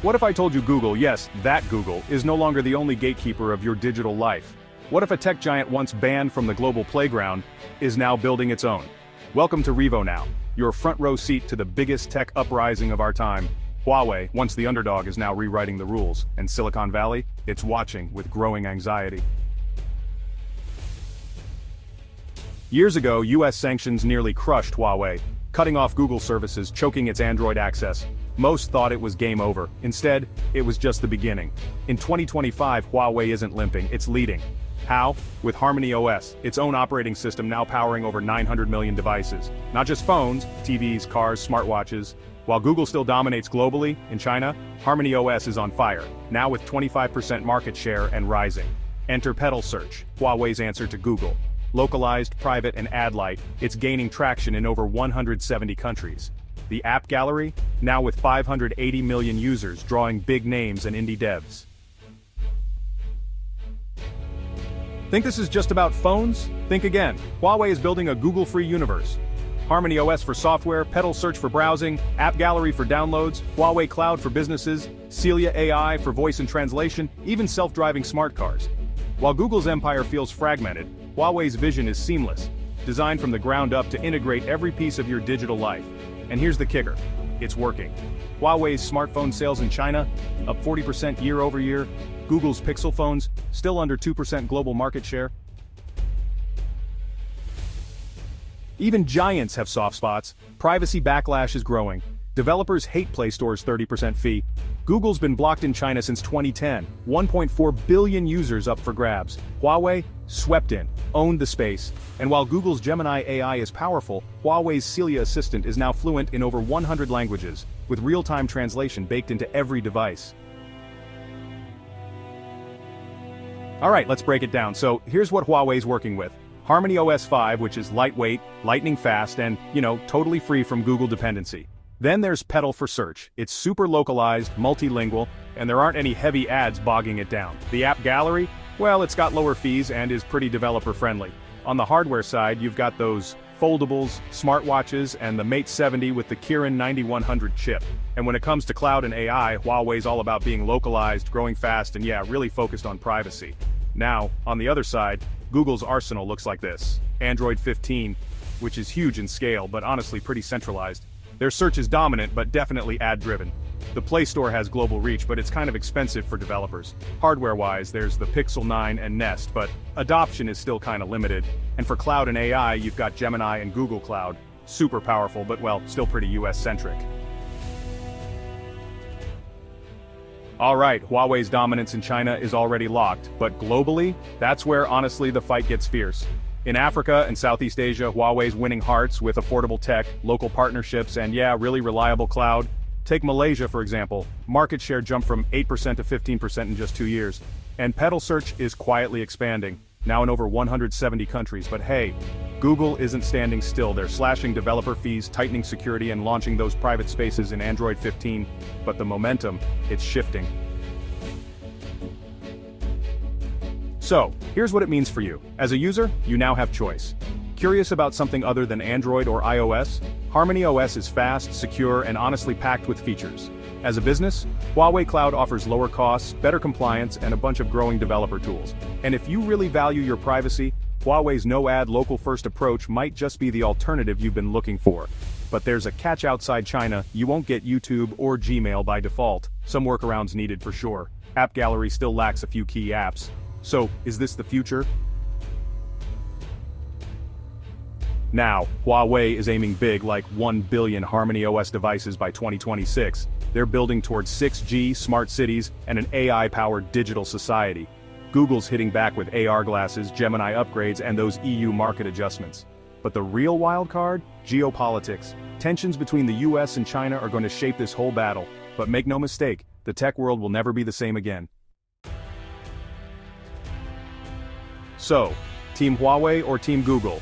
What if I told you Google, yes, that Google, is no longer the only gatekeeper of your digital life? What if a tech giant once banned from the global playground is now building its own? Welcome to Revo Now, your front row seat to the biggest tech uprising of our time. Huawei, once the underdog, is now rewriting the rules, and Silicon Valley, it's watching with growing anxiety. Years ago, US sanctions nearly crushed Huawei, cutting off Google services, choking its Android access. Most thought it was game over. Instead, it was just the beginning. In 2025, Huawei isn't limping, it's leading. How? With Harmony OS, its own operating system now powering over 900 million devices. Not just phones, TVs, cars, smartwatches. While Google still dominates globally, in China, Harmony OS is on fire, now with 25% market share and rising. Enter Petal Search, Huawei's answer to Google. Localized, private, and ad-light, it's gaining traction in over 170 countries. The app gallery, now with 580 million users drawing big names and indie devs. Think this is just about phones? Think again. Huawei is building a Google-free universe. Harmony OS for software, Petal Search for browsing, App Gallery for downloads, Huawei Cloud for businesses, Celia AI for voice and translation, even self-driving smart cars. While Google's empire feels fragmented, Huawei's vision is seamless, designed from the ground up to integrate every piece of your digital life. And here's the kicker, it's working. Huawei's smartphone sales in China, up 40% year over year, Google's Pixel phones, still under 2% global market share. Even giants have soft spots, privacy backlash is growing, developers hate Play Store's 30% fee. Google's been blocked in China since 2010, 1.4 billion users up for grabs. Huawei, swept in, owned the space, and while Google's Gemini AI is powerful, Huawei's Celia assistant is now fluent in over 100 languages, with real-time translation baked into every device. Alright, let's break it down. So here's what Huawei's working with. Harmony OS 5, which is lightweight, lightning fast, and, totally free from Google dependency. Then there's Petal for search. It's super localized, multilingual, and there aren't any heavy ads bogging it down. The app gallery? Well, it's got lower fees and is pretty developer-friendly. On the hardware side, you've got those foldables, smartwatches, and the Mate 70 with the Kirin 9100 chip. And when it comes to cloud and AI, Huawei's all about being localized, growing fast, and really focused on privacy. Now, on the other side, Google's arsenal looks like this. Android 15, which is huge in scale, but honestly pretty centralized. Their search is dominant, but definitely ad-driven. The Play Store has global reach, but it's kind of expensive for developers. Hardware-wise, there's the Pixel 9 and Nest, but adoption is still kind of limited. And for cloud and AI, you've got Gemini and Google Cloud. Super powerful, but still pretty US-centric. Alright, Huawei's dominance in China is already locked, but globally, that's where honestly the fight gets fierce. In Africa and Southeast Asia, Huawei's winning hearts with affordable tech, local partnerships, and really reliable cloud. Take Malaysia for example, market share jumped from 8% to 15% in just 2 years. And Petal Search is quietly expanding, now in over 170 countries, but hey, Google isn't standing still. They're slashing developer fees, tightening security, and launching those private spaces in Android 15, but the momentum, it's shifting. So, here's what it means for you. As a user, you now have choice. Curious about something other than Android or iOS? Harmony OS is fast, secure, and honestly packed with features. As a business, Huawei Cloud offers lower costs, better compliance, and a bunch of growing developer tools. And if you really value your privacy, Huawei's no-ad local-first approach might just be the alternative you've been looking for. But there's a catch outside China, you won't get YouTube or Gmail by default. Some workarounds needed for sure. App Gallery still lacks a few key apps. So, is this the future? Now, Huawei is aiming big, like 1 billion Harmony OS devices by 2026. They're building towards 6G, smart cities, and an AI-powered digital society. Google's hitting back with AR glasses, Gemini upgrades, and those EU market adjustments. But the real wild card? Geopolitics. Tensions between the US and China are going to shape this whole battle. But make no mistake, the tech world will never be the same again. So, Team Huawei or Team Google?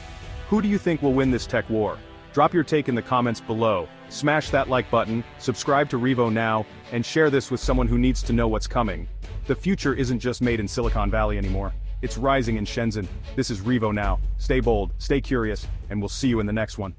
Who do you think will win this tech war? Drop your take in the comments below, smash that like button, subscribe to Revo Now, and share this with someone who needs to know what's coming. The future isn't just made in Silicon Valley anymore. It's rising in Shenzhen. This is Revo Now. Stay bold, stay curious, and we'll see you in the next one.